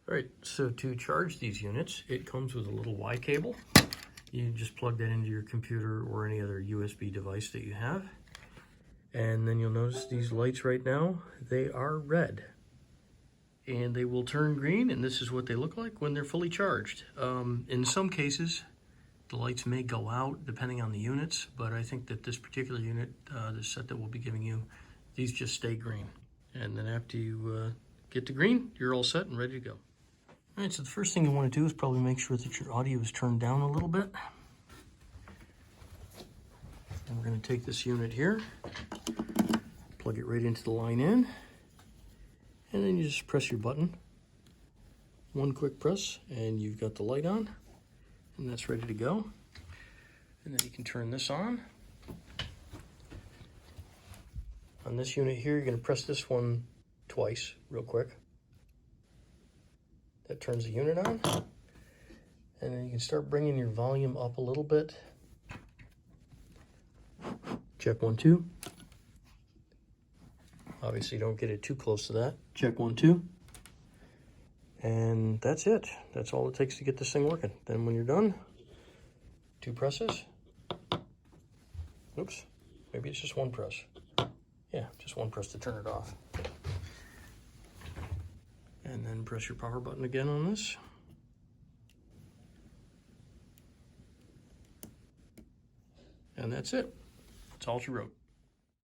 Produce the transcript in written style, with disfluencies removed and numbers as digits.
All right, so to charge these units, it comes with a little Y cable. You just plug that into your computer or any other USB device that you have. And then you'll notice these lights right now, they are red. And they will turn green, and this is what they look like when they're fully charged. In some cases, the lights may go out depending on the units, but I think that this particular unit, the set that we'll be giving you, these just stay green. And then after you get to green, you're all set and ready to go. All right, so the first thing you want to do is probably make sure that your audio is turned down a little bit. And we're going to take this unit here, plug it right into the line in, and then you just press your button. One quick press, and you've got the light on, and that's ready to go. And then you can turn this on. On this unit here, you're going to press this one twice, real quick. That turns the unit on. And then you can start bringing your volume up a little bit. Check 1, 2. Obviously, don't get it too close to that. Check 1, 2. And that's it. That's all it takes to get this thing working. Then when you're done, 2 presses. Oops, maybe it's just 1 press. Yeah, just 1 press to turn it off. And then press your power button again on this. And that's it. That's all she wrote.